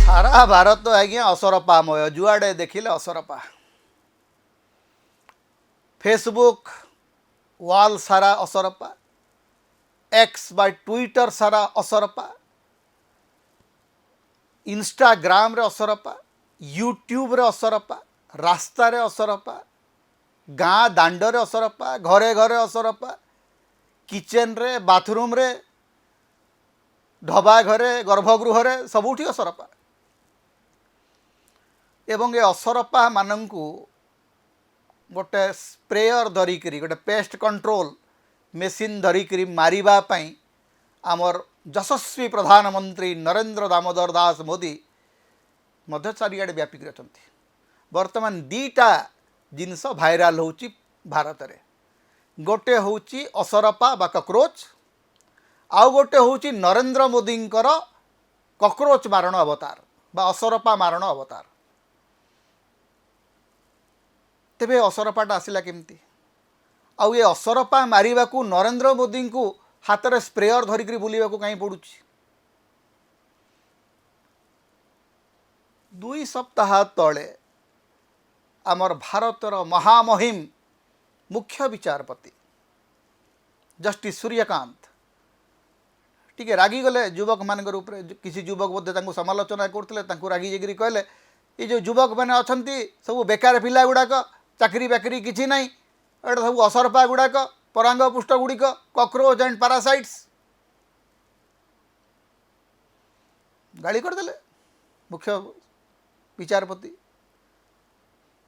सारा भारत आज्ञा असरपामय जुआड़े देखिले असरपा फेसबुक वाल सारा असरपा एक्स बा ट्विटर सारा असरपा इंस्टाग्राम रे असरपा यूट्यूब रे असरपा रास्ता रे असरपा गाँ दांड रे असरपा घरे घरे असरपा किचेन रे बाथरूम रे ढबा घरे गर्भगृह रे सबुठी असरपा एवं ए असरपा मानंकु गोटे स्प्रेयर धरिकी गोटे पेस्ट कंट्रोल मेसीन धरिकी मारिबा पई आमर यशस्वी प्रधानमंत्री नरेंद्र दामोदर दास मोदी मध्य चारिआडे व्यापिक अछंती। वर्तमान दीटा जिनस भाइराल होची भारत रे गोटे होची असरपा बा कॉकरोच आउ गोटे होची नरेंद्र मोदींकर कॉकरोच मारण अवतार बा असरपा मारण अवतार। तेबे असरपाटा आसिला केमती आउ ये असरपा मारिबा को नरेंद्र मोदी को हाथ में स्प्रेयर धरिकी बुलवा को कहीं पड़ुछि। 2 सप्ताह तले आमर भारतर महामहिम मुख्य विचारपति जस्टिस सूर्यकांत टिके रागी गले युवक मानकर ऊपर किसी युवक बोधे समालोचना करते रागी जाकि कहले ये जो युवक मैंने अच्छा सब बेकार पिला गुड़ाक चाकरी बाकरी किसी ना एटा सब असरपा गुड़ाक परांग पुष्ट गुड़िक कॉकरोच एंड पारासाइट्स गाड़ी करदे मुख्य विचारपति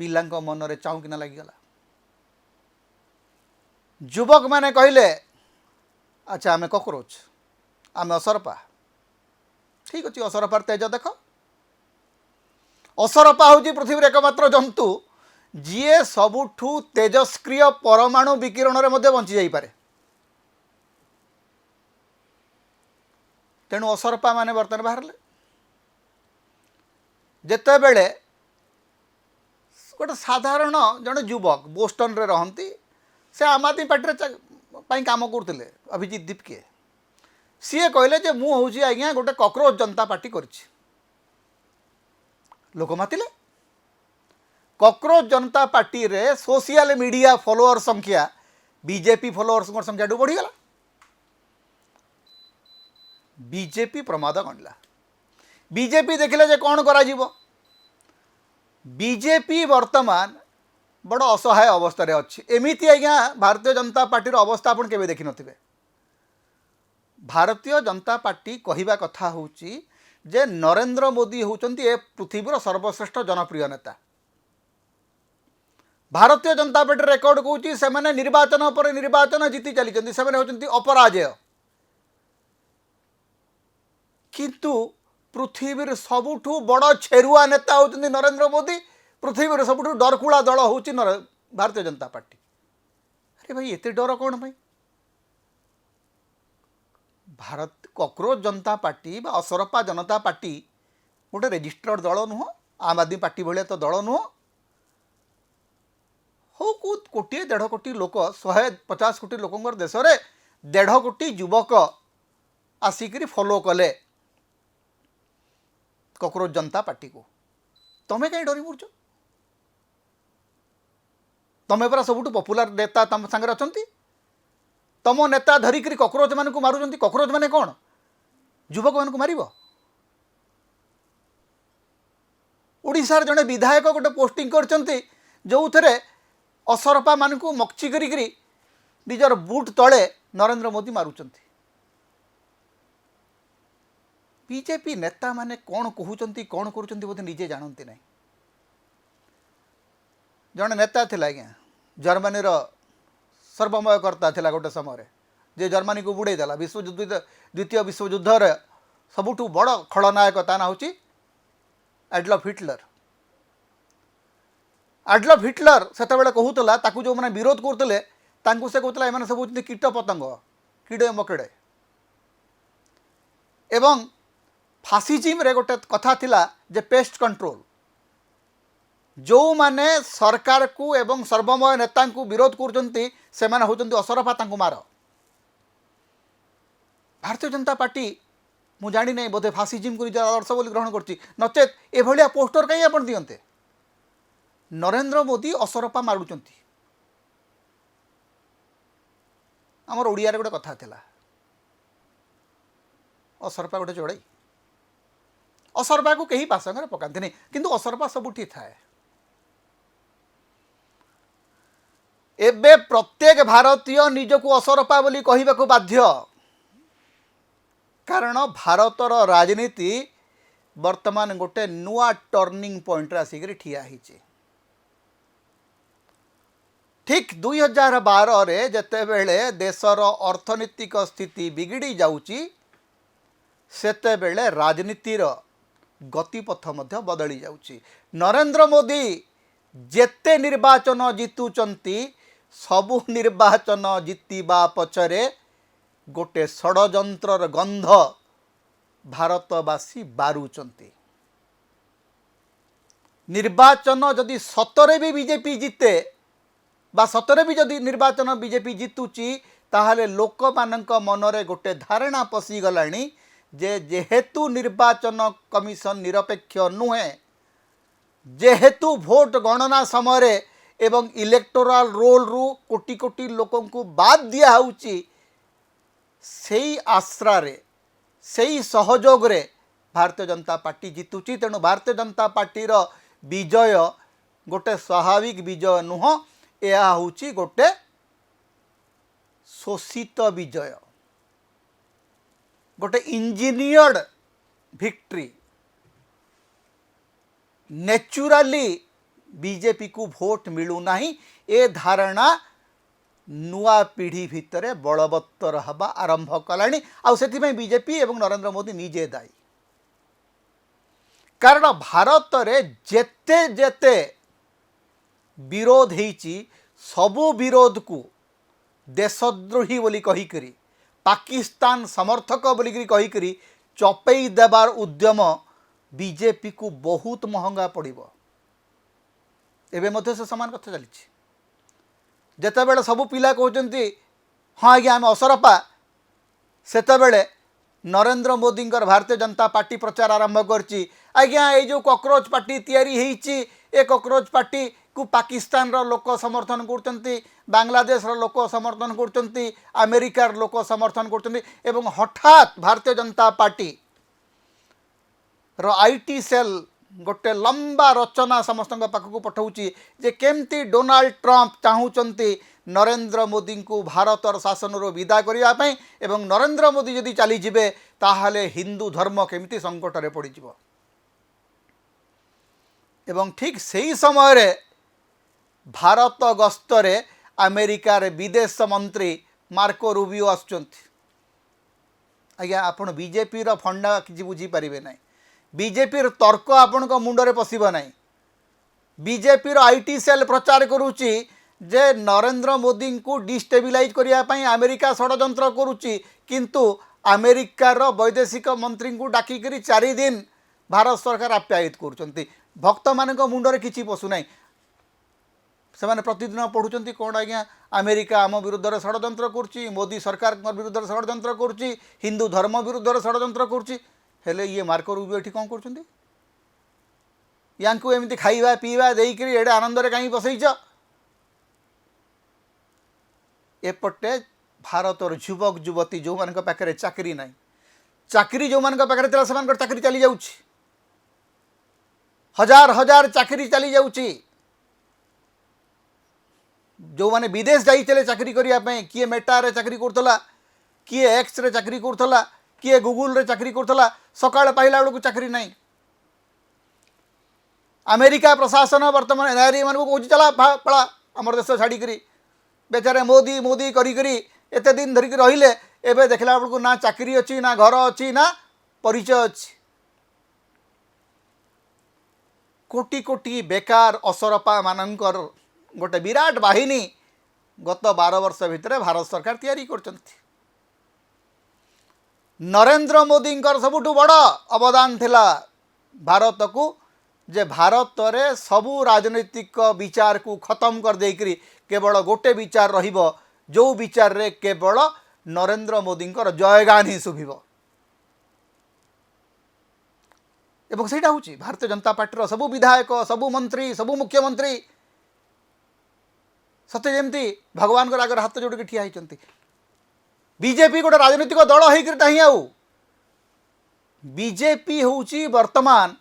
पिलांक मन रे चाउकिना लगिगला। युवक माने कहले अच्छा आमे कॉकरोच आमे असरपा ठीक अच्छे असरपार तेज देख असरपा हूँ पृथ्वी एकमात्र जंतु जीए सबुठू तेजस्क्रिय परमाणु विकिरण रे मध्य बंची जाई पारे। तेणु असरपा माने बर्तमान बाहरले जेते बेले गोटे साधारण जड़े युवक बोस्टन रे रहंती से आम आदमी पार्टी काम करते अभिजीत दीपके सी कहले जे मु हूँ आज्ञा गोटे कॉकरोच जनता पार्टी करछि लोक मातिले कॉकरोच जनता पार्टी रे सोशल मीडिया फॉलोअर संख्या बीजेपी फॉलोअर्स संख्या बढ़ी गला। बीजेपी प्रमाद गणला बीजेपी देखिले जे कौन करा जीवो बीजेपी वर्तमान बड़ असहाय अवस्था रे अछि। एमिति आज्ञा भारतीय जनता पार्टी रो अवस्था आपण केबे देखि नथिबे। भारतीय जनता पार्टी कहिबा कथा होउची जे नरेंद्र मोदी होउचंती ए पृथ्वीर सर्वश्रेष्ठ जनप्रिय नेता। भारतीय जनता पार्टी रेकर्ड कहूँ से मैंने निर्वाचन पर निर्वाचन जीति चली से होती अपराजय किंतु पृथ्वी सबुठू बड़ छेरुआ नेता होती नरेंद्र मोदी पृथ्वी सबुठू डरकुड़ा दल हूँ भारतीय जनता पार्टी। अरे भाई एते डर कौन भाई भारत कॉकरोच जनता पार्टी बा असरपा जनता पार्टी गोटे रेजिस्टर्ड दल नुह आम आदमी पार्टी भाया तो दल नुह हो कोटी 1.5 कोटी लोक 150 कोटी लोक देश में 1.5 कोटी युवक आसिक फॉलो कले कॉकरोच जनता पार्टी को तमें कहीं डरी मुर्च तमें परा सबुठ पॉपुलर नेता तम सांगे अच्छा तम नेता धरिकी कॉकरोच मान को मारुंट कॉकरोच माने कौन युवक मान को मारिबो। ओडिशार जड़े विधायक गोटे पोस्टिंग करचंती जो थे असरपा मान को मक्ची करी निजर बुट तले नरेंद्र मोदी मारुचंती। बीजेपी नेता माने कौन कहते कौन करुँच बोधे निजे जानती ना। जड़े नेता थिला आज्ञा जर्मनी सर्वमयकर्ता थिला गोटे समय जे जर्मनी को बुड़े देला विश्वयुद्ध द्वितीय विश्वयुद्ध रे सबुठू बड़ खलनायक ता ना होची एडल्फ हिटलर। एडल्फ हिटलर सेतबेले कहूतला ताकू जो माने विरोध करतले तांकू से कहूतला एमाने सब होती कीट पतंग किड़े मकड़े एवं फासिज्म रे गोटे कथा थिला जे पेस्ट कंट्रोल जो माने सरकार को एवं सर्वमय नेता को विरोध करचंती से माने होचंती असरफा तांकू मार। भारतीय जनता पार्टी मु जानी नहीं बोधे फासिजिम को निज आदर्श बोली ग्रहण करछि नचेत एभलिया पोस्टर कहीं आपण दियंते नरेंद्र मोदी असरपा मारुचंती आमर ओडिया रे गोटे कथा थिला असरपा गोटे जोड़ाई असरपा को कहीं पासंग पकाते नहीं किंतु असरपा सबुठी थाए एबे प्रत्येक भारतीय निजको असरपा बोली कहबाकू बाध्य कारण भारतर राजनीति वर्तमान गोटे नुआ टर्निंग पॉइंट आसिक ठिया होइछे ठीक 2012 रे जेतेबेले देशर अर्थनीतिक स्थिति बिगिड़ी जाउची सेतेबेले राजनीतिर गतिपथ मध्य बदली जाउची नरेंद्र मोदी जेते निर्वाचन जीतुचंती सबु निर्वाचन जीतिबा पछरे गोटे षडयंत्रर गंध भारतवासी बारुचंती निर्वाचन जदि सतरे भी बीजेपी जीते बा सतरे भी जदि निर्वाचन बीजेपी जीतुची ताहले लोक मानक मनरे गोटे धारणा पसी गलानी जे जेहेतु निर्वाचन कमिशन निरपेक्ष नुहे जेहेतु भोट गणना समय एवं इलेक्टोराल रोल रु कोटी कोटी लोकों को बाद दिया होउची सेई आश्रा रे सेई सहयोग रे भारतीय जनता पार्टी जीतुची तेणु भारतीय जनता पार्टी रो विजय गोटे स्वाभाविक विजय नुह यह होउची गोटे शोषित विजय गोटे इंजीनियर्ड विक्ट्री नेचुराली बीजेपी को भोट मिलू नहीं ए धारणा नुआ पीढ़ी भितर बलवत्तर हवा आरंभ कलानी आउ बीजेपी एवं नरेंद्र मोदी निजे दायी कारण भारत रे जेते जेते विरोध होइची सबु विरोध को देशद्रोही बोली कहीकरी पाकिस्तान समर्थक बोली कहीकरी चपई देवार उद्यम बीजेपी को बहुत महंगा पड़िबो एबे मध्य से समान कथा चली जेतेबेले सबु पिला कहते हाँ आज्ञा आम असरपा सेतेबेले नरेंद्र मोदी भारतीय जनता पार्टी प्रचार आरंभ करची आज्ञा ये जो कॉकरोच पार्टी तैयारी होइची ए कॉकरोच पार्टी को पाकिस्तान रो लोक समर्थन करचंती बांग्लादेश रो लोक समर्थन करचंती अमेरिकार लोक समर्थन करचंती एवं हठात Bharatiya Janata party row IT cell गोटे लंबा रचना समस्त पाखक पठाऊँगी जे केमती डोनाल्ड ट्रंप चाहूँगी नरेंद्र मोदी को भारतर शासन विदा करने एवं नरेंद्र मोदी जदि चलीजे ताहले हिंदू धर्म केमती संकट रे पड़ एवं ठीक सही समय रे भारत गस्तरे अमेरिकार विदेश मंत्री मार्को रूबियो आसुचंती आज्ञा आपण बीजेपी रो फंडा किसी बुझी पारिबे नहीं बीजेपी तर्क आपण मुंडरे पशिब नहीं बीजेपी आईटी सेल प्रचार करुच्ची जे नरेंद्र मोदी को डिस्टेबिलाइज करने अमेरिका षडयंत्र करुच्ची किंतु अमेरिकार वैदेशिक मंत्री को डाकिक 4 दिन भारत सरकार आप्यायित करुँच भक्त मान मुंडरे किसी पशुना से प्रतिदिन पढ़ुंट कौन आज्ञा अमेरिका आम विरुद्ध में षडयंत्र करुच्ची मोदी सरकार विरुद्ध में षडयंत्र करुच्ची हिंदू धर्म विरुद्ध में षडयंत्र करुच्ची हेले ये मार्को रूबियो एठी कौन कर यांकु एमती खाइबा पीवा देइकरी एडे आनंद रे कहीं बसैच एपटे भारतर युवक युवती जो मान पाखे चाकरी ना चाकरी जो मान पाखे चाकरी चली जाउछि हजार हजार चाकरी चली जाउछि जो माने विदेश जाइले चाकरी करने किए मेटा रे चाकरी करथला किए एक्स रे चाकरी करथला किए गूगल रे चाकरी करथला सकाळ पाइला बेलू चाकरी नहीं अमेरिका प्रशासन वर्तमान एनआरआई मान को कौच चला पड़ा आम देश छाड़ी बेचारे मोदी मोदी करी एते दिन धरिक रहिले एबे देखला बेलू ना चाकरी अच्छी ना घर अच्छी ना परिचय अच्छी कोटी कोटी बेकार असरपा मानकर गोटे विराट बाहिनी गत 12 वर्ष भितर भारत सरकार तैयारी करचंती नरेंद्र मोदी सबुठु बड़ अवदान थिला भारत को जे भारत रे सबु राजनीतिक विचार को खत्म कर देकरी केवल गोटे विचार रहिबो जो विचार रे केवल नरेंद्र मोदी जयगान ही शुभिब एवं सेटा हूँ भारतीय जनता पार्टी सबू विधायक सबू मंत्री सबू मुख्यमंत्री सत्य जमती भगवान को आगे हाथ जोड़ ठिया होती बीजेपी गोटे राजनीतिक दल होना बीजेपी हूँ वर्तमान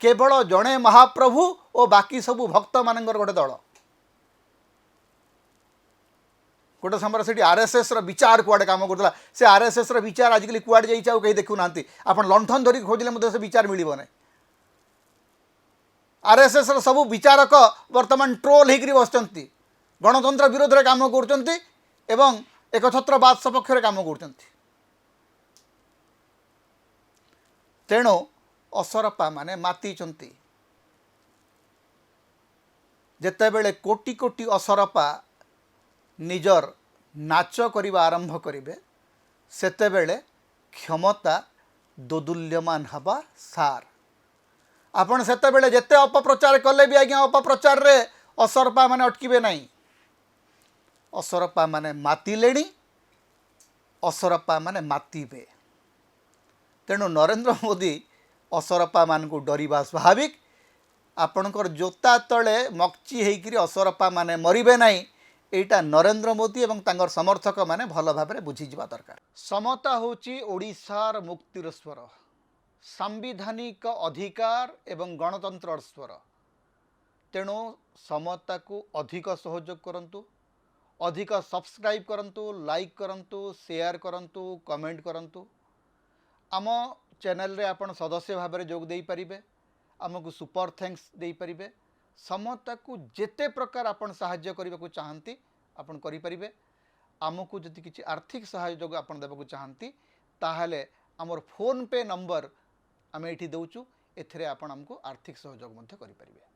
केवल जड़े महाप्रभु और बाकी सबू भक्त मान गोटे दल गोटे समय से आरएसएस विचार कुआडे काम करता से आरएसएस विचार आजिकल कुआडे जाइए कहीं देखु ना आप लंठन धरिक खोजिले से विचार मिल ना आरएसएस सबू विचारक वर्तमान ट्रोल होकर बसचंती गणतंत्र विरोध में काम कर एकछत्रवाद सपक्ष काम कर तेणु असरपा माने मातीचंती जेतेबेले कोटी कोटी असरपा निजर नाच करवा आरंभ करेंगे सेतेबेले क्षमता दोदुल्यमान हवा सार आपण सेतेबेले जेते अपप्रचार कले भी आज्ञा अपप्रचार रे असरपा माने अटकीबे नहीं असरपा माने मातिलेणी असरपा माने मातीबे तेणु नरेंद्र मोदी असरपा मान को डरवा स्वाभाविक आपणकर जोता तले मक्ची होकर असरपा माने मरिबे नहीं एटा नरेंद्र मोदी एवं तांगर समर्थक माने भल भाव बुझीजा दरकार समता होची ओडिशार मुक्तिर स्वर सांविधानिक अधिकार एवं गणतंत्र स्वर तेणु समता को अधिक सहयोग करंतु अधिक सब्सक्राइब करंतु लाइक करंतु शेयर करंतु कमेंट करंतु आम चैनल रे आपण सदस्य भाव में जोग दे पारिबे आमको सुपर थैंक्स दे पारिबे समता को जेते प्रकार आपण सहाय्य करने को चाहती आपण करि परिबे आमको जदि किसी आर्थिक सहयोग आपण देबा को चाहती ताहले आमर फोन पे नंबर आम ये दौचु एथिरे आपण आमको आर्थिक सहयोग करि परिबे।